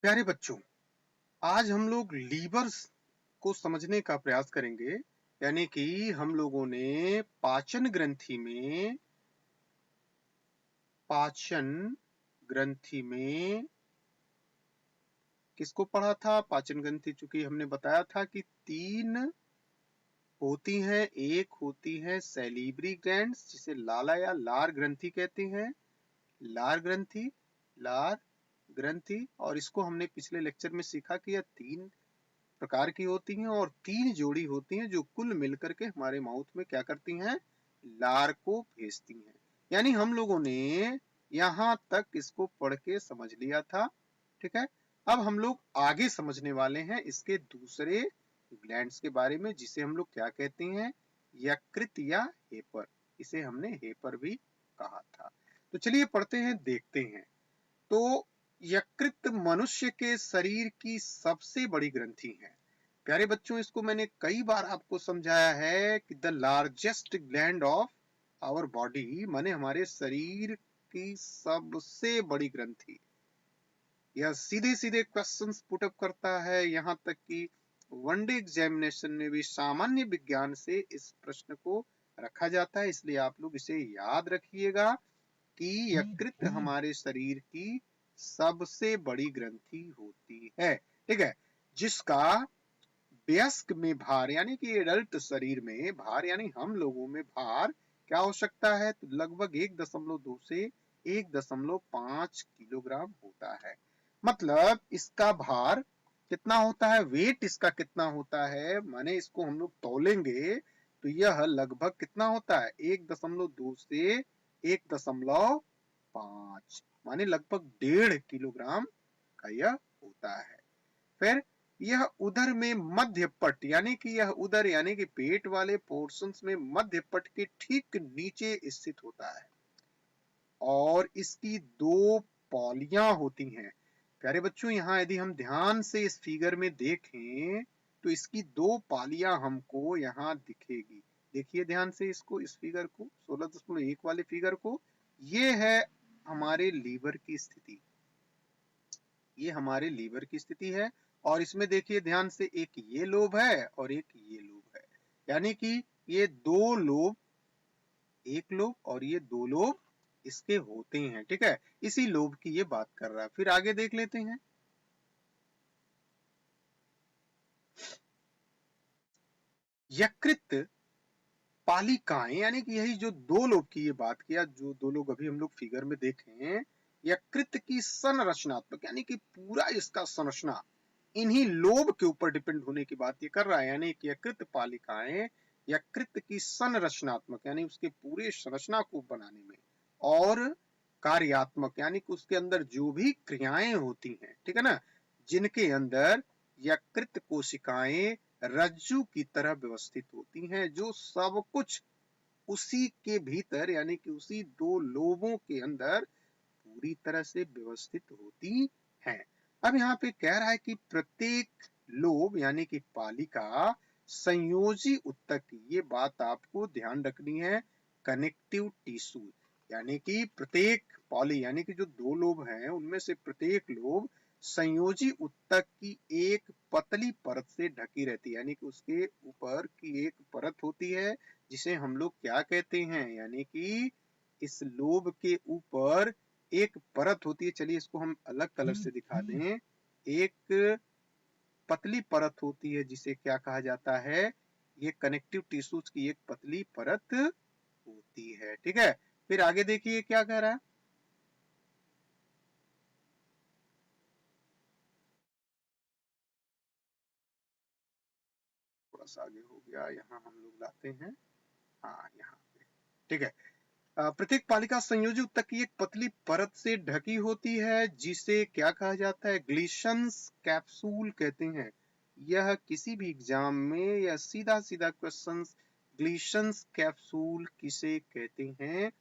प्यारे बच्चों, आज हम लोग लीवर्स को समझने का प्रयास करेंगे। यानी कि हम लोगों ने पाचन ग्रंथि में किसको पढ़ा था? पाचन ग्रंथि, चूंकि हमने बताया था कि तीन होती हैं। एक होती है सैलिवरी ग्लैंड्स, जिसे लाला या लार ग्रंथि कहते हैं। लार ग्रंथि, लार ग्रंथि, और इसको हमने पिछले लेक्चर में सीखा कि यह तीन प्रकार की होती हैं और तीन जोड़ी होती हैं जो कुल मिलकर के हमारे माउथ में क्या करती हैं? लार को भेजती हैं। यानी हम लोगों ने यहां तक इसको पढ़ के समझ लिया था। ठीक है, अब हम लोग आगे समझने वाले हैं इसके दूसरे ग्लैंड्स के बारे में, जिसे हम लोग क्या कहते हैं? यकृत या हेपर। इसे हमने हेपर भी कहा था। तो चलिए पढ़ते हैं, देखते हैं। तो यकृत मनुष्य के शरीर की सबसे बड़ी ग्रंथि है। प्यारे बच्चों, इसको मैंने कई बार आपको समझाया है कि the largest gland of our body, माने हमारे शरीर की सबसे बड़ी ग्रंथि। यह सीधे सीधे क्वेश्चंस पुट अप करता है, यहां तक कि वनडे एग्जामिनेशन में भी सामान्य विज्ञान से इस प्रश्न को रखा जाता है। इसलिए आप लोग इसे याद रखिएगा कि यकृत हमारे शरीर की सबसे बड़ी ग्रंथि होती है। ठीक है, जिसका वयस्क में भार, यानी कि एडल्ट शरीर में भार, यानी हम लोगों में भार क्या हो सकता है? तो लगभग 1.2 से 1.5 किलोग्राम होता है। मतलब इसका भार कितना होता है? वेट इसका कितना होता है? माने इसको हम लोग तौलेंगे तो यह लगभग कितना होता है? 1.2 से 1.5, माने लगभग 1.5 किलोग्राम का यह होता है। फिर यह उदर में मध्य पट, यानी कि यह उदर यानी कि पेट वाले पोर्शंस में मध्य पट के ठीक नीचे स्थित होता है और इसकी दो पॉलियां होती हैं। प्यारे बच्चों, यहां यदि हम ध्यान से इस फिगर में देखें तो इसकी दो पालियां हमको यहां दिखेगी। देखिए ध्यान से इसको, इस फिगर को, 16.1 वाले फिगर को। ये है हमारे लीवर की स्थिति, ये हमारे लीवर की स्थिति है। और इसमें देखिए ध्यान से, एक ये लोब है और एक ये लोब है, यानी कि ये दो लोब, एक लोब और ये दो लोब इसके होते हैं। ठीक है, इसी लोब की ये बात कर रहा है। फिर आगे देख लेते हैं। यकृत पालिकाएं, यानी कि यही जो दो लोब की ये बात किया, जो दो लोग अभी हम लोग फिगर में देखें, यकृत की संरचनात्मक, यानी कि पूरा इसका संरचना इन्हीं लोब के ऊपर डिपेंड होने की बात ये कर रहा है। यानी कि यकृत पालिकाएं यकृत की संरचनात्मक, यानी उसके पूरे संरचना को बनाने में, और कार्यात्मक, यानी कि उसके अंदर जो भी क्रियाएं होती हैं, ठीक है ना, जिनके अंदर यकृत कोशिकाएं रज्जु की तरह व्यवस्थित होती हैं, जो सब कुछ उसी के भीतर, यानी कि उसी दो लोबों के अंदर पूरी तरह से व्यवस्थित होती हैं। अब यहाँ पे कह रहा है कि प्रत्येक लोब यानी कि पालिका संयोजी ऊतक, ये बात आपको ध्यान रखनी है, कनेक्टिव टिश्यू, यानी कि प्रत्येक पॉली, यानी कि जो दो लोब हैं उनमें से प्रत्येक लोब संयोजी ऊतक की एक पतली परत से ढकी रहती है, यानी कि उसके ऊपर की एक परत होती है जिसे हम लोग क्या कहते हैं? यानी कि इस लोब के ऊपर एक परत होती है। चलिए इसको हम अलग कलर से दिखा दें। एक पतली परत होती है जिसे क्या कहा जाता है? ये कनेक्टिव टिश्यूज की एक पतली परत होती है। ठीक है, फिर आगे देखिए क्या कह रहा है। थोड़ा सा आगे हो गया, यहाँ हम लोग लाते हैं, हाँ यहाँ पे। ठीक है, प्रत्येक पालिका संयोजी ऊतक की एक पतली परत से ढकी होती है जिसे क्या कहा जाता है? ग्लिशंस कैप्सूल कहते हैं। यह किसी भी एग्जाम में या सीधा सीधा क्वेश्चन, ग्लिशंस कैप्सूल किसे कहते हैं,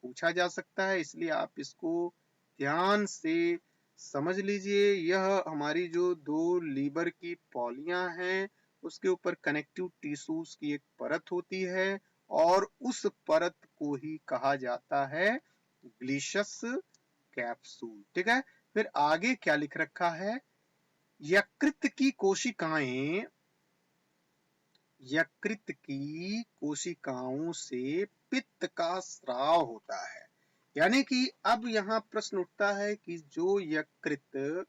पूछा जा सकता है। इसलिए आप इसको ध्यान से समझ लीजिए। यह हमारी जो दो लीवर की पॉलियां हैं उसके ऊपर कनेक्टिव टिश्यूज की एक परत होती है और उस परत को ही कहा जाता है ग्लिशस कैप्सूल। ठीक है, फिर आगे क्या लिख रखा है? यकृत की कोशिकाएं यकृत की कोशिकाओं से पित्त का स्राव होता है। यानी कि अब यहाँ प्रश्न उठता है कि जो यकृत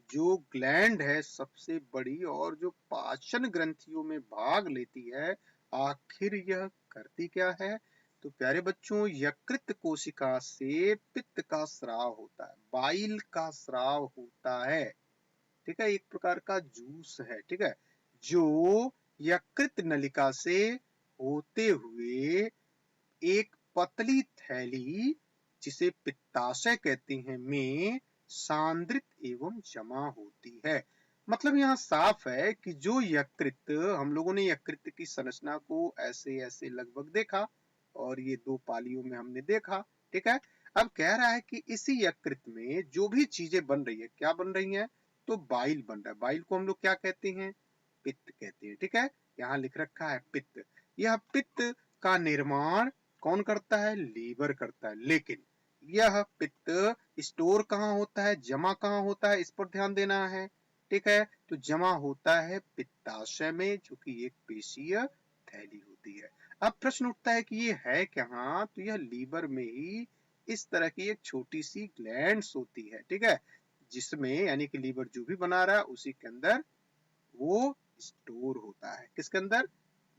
जो ग्लैंड है सबसे बड़ी और जो पाचन ग्रंथियों में भाग लेती है, आखिर यह करती क्या है? तो प्यारे बच्चों, यकृत कोशिका से पित्त का स्राव होता है, बाइल का स्राव होता है। ठीक है, एक प्रकार का जूस है। ठीक है, जो यकृत नलिका से होते हुए एक पतली थैली जिसे पित्ताशय कहते हैं में सांद्रित एवं जमा होती है। मतलब यहाँ साफ है कि जो यकृत, हम लोगों ने यकृत की संरचना को ऐसे ऐसे लगभग देखा और ये दो पालियों में हमने देखा। ठीक है, अब कह रहा है कि इसी यकृत में जो भी चीजें बन रही है, क्या बन रही है? तो बाइल बन रहा है। बाइल को हम लोग क्या कहते हैं? पित्त कहते हैं। ठीक है, यहाँ लिख रखा है पित्त। यह पित्त का निर्माण कौन करता है? लीवर करता है। लेकिन यह पित्त स्टोर कहाँ होता है, जमा कहाँ होता है, इस पर ध्यान देना है। ठीक है, तो जमा होता है पित्ताशय में, जो कि एक पेशीय थैली होती है। अब प्रश्न उठता है कि ये है कहाँ? तो यह लीवर में ही इस तरह की एक छोटी सी ग्लैंड्स होती है। ठीक है, जिसमें यानी कि लीवर जो भी बना रहा है उसी के अंदर वो स्टोर होता है। किसके अंदर?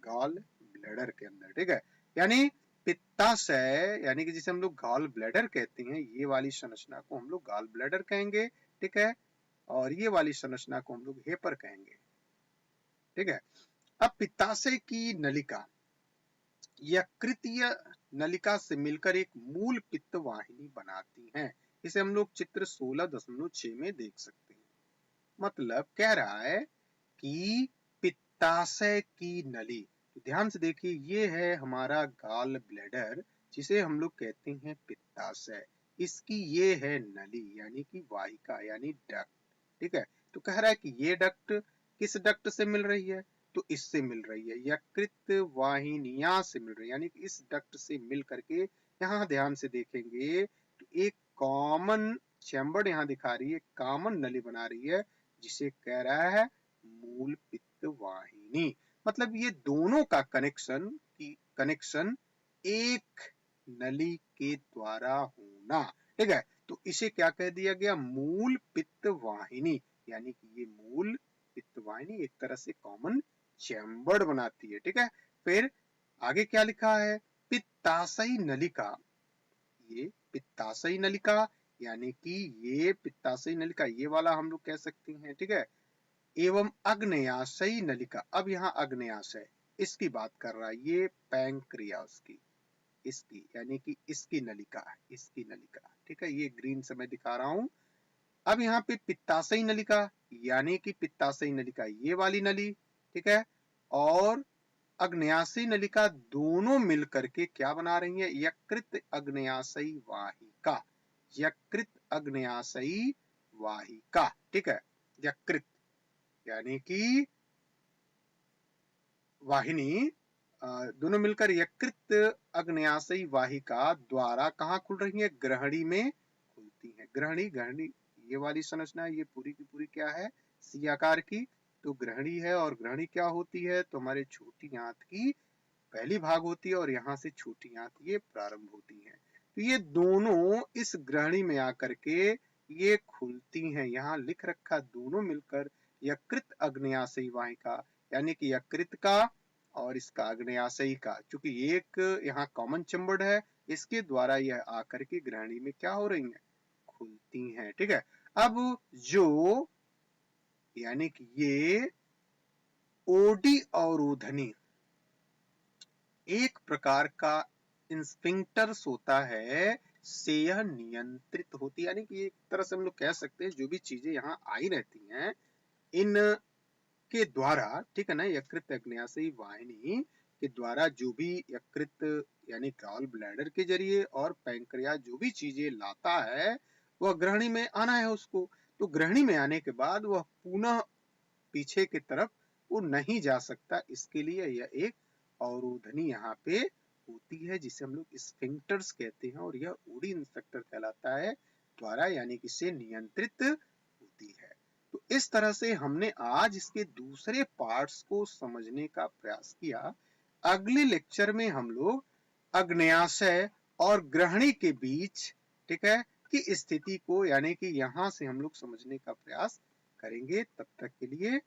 गॉल ब्लैडर के अंदर। ठीक है, यानी पित्ताशय यानी कि जिसे हम लोग गॉल ब्लैडर कहते हैं, ये वाली संरचना को हम लोग गॉल ब्लैडर कहेंगे। ठीक है, और ये वाली संरचना को हम लोग हेपर कहेंगे। ठीक है, अब पित्ताशय की नलिका यकृतीय नलिका से मिलकर एक मूल पित्त वाहिनी बनाती है। इसे हम लोग चित्र 16.6 में देख सकते हैं। मतलब कह रहा है कि पित्ताशय की नली, तो ध्यान से देखिए, ये है हमारा गॉल ब्लैडर जिसे हम लोग कहते हैं पित्ताशय। इसकी ये है नली यानी कि वाहिका यानी डक्ट। ठीक है, तो कह रहा है कि ये डक्ट किस डक्ट से मिल रही है? तो इससे मिल रही है, यकृत वाहिनियां से मिल रही है, यानी कि इस डक्ट से मिल करके यहाँ ध्यान से देखेंगे तो एक कॉमन चैम्बर यहाँ दिखा रही है, कॉमन नली बना रही है, जिसे कह रहा है मूल पित्त वाहिनी। मतलब ये दोनों का कनेक्शन एक नली के द्वारा होना। ठीक है, तो इसे क्या कह दिया गया? मूल पित्त वाहिनी। यानी कि ये मूल पित्त वाहिनी एक तरह से कॉमन चैम्बर बनाती है। ठीक है, फिर आगे क्या लिखा है? पित्ताशयी नलिका, ये पित्ताशयी नलिका यानी कि ये पित्ताशयी नलिका ये वाला हम लोग कह सकते हैं। ठीक है, एवं अग्न्याशयी नलिका। अब यहाँ अग्न्याशय इसकी बात कर रहा है, ये पैंक्रियास की, इसकी यानी कि इसकी नलिका है, इसकी नलिका। ठीक है, ये ग्रीन से मैं दिखा रहा हूं। अब यहाँ पे पित्ताशयी नलिका यानी कि पित्ताशयी नलिका ये वाली नली। ठीक है, और अग्न्याशयी नलिका दोनों मिलकर के क्या बना रही है? यकृत अग्न्याशयी वाहिका, यकृत अग्न्याशयी वाहिका। ठीक है, यकृत यानी कि वाहिनी दोनों मिलकर यकृत अग्न्याशयी वाहिका द्वारा कहाँ खुल रही है? ग्रहणी में खुलती है। ग्रहणी, ग्रहणी ये वाली संरचना ये पूरी की पूरी क्या है? सी आकार की, तो ग्रहणी है। और ग्रहणी क्या होती है? तो हमारे छोटी आंत की पहली भाग होती है और यहाँ से छोटी आंत ये प्रारंभ होती है। तो ये दोनों इस ग्रहणी में आकर के ये खुलती हैं। यहाँ लिख रखा दोनों मिलकर यकृत अग्न्याशयी वाहिका यानी कि यकृत का और इसका अग्न्याशयी का, चूंकि एक यहाँ कॉमन चैम्बर्ड है, इसके द्वारा यह आकर के ग्रहणी में क्या हो रही है? खुलती हैं। ठीक है, अब जो यानी कि ये ओडी अवरोधनी एक प्रकार का इंस्फिंक्टर्स होता है, से यह नियंत्रित होती है। यानी कि एक तरह से हम लोग कह सकते हैं जो भी चीजें यहाँ आई रहती हैं इन के द्वारा, ठीक है ना, यकृत अग्न्याशयी वाहिनी के द्वारा जो भी यकृत यानी गॉल ब्लैडर के जरिए और पैंक्रियास जो भी चीजें लाता है वह ग्रहणी में आना है उसको। तो ग्रहणी में आने के बाद वह पुनः पीछे की तरफ वो नहीं जा सकता, इसके लिए यह एक अवरोधनी यहाँ पे होती है जिसे हम लोग स्फिंक्टर्स कहते हैं, और यह ओडी इंस्पेक्टर कहलाता है द्वारा यानी कि से नियंत्रित होती है। तो इस तरह से हमने आज इसके दूसरे पार्ट्स को समझने का प्रयास किया। अगले लेक्चर में हम लोग अग्न्याशय और ग्रहणी के बीच, ठीक है, की स्थिति को यानी कि यहां से हम लोग समझने का प्रयास करेंगे। तब तक के लिए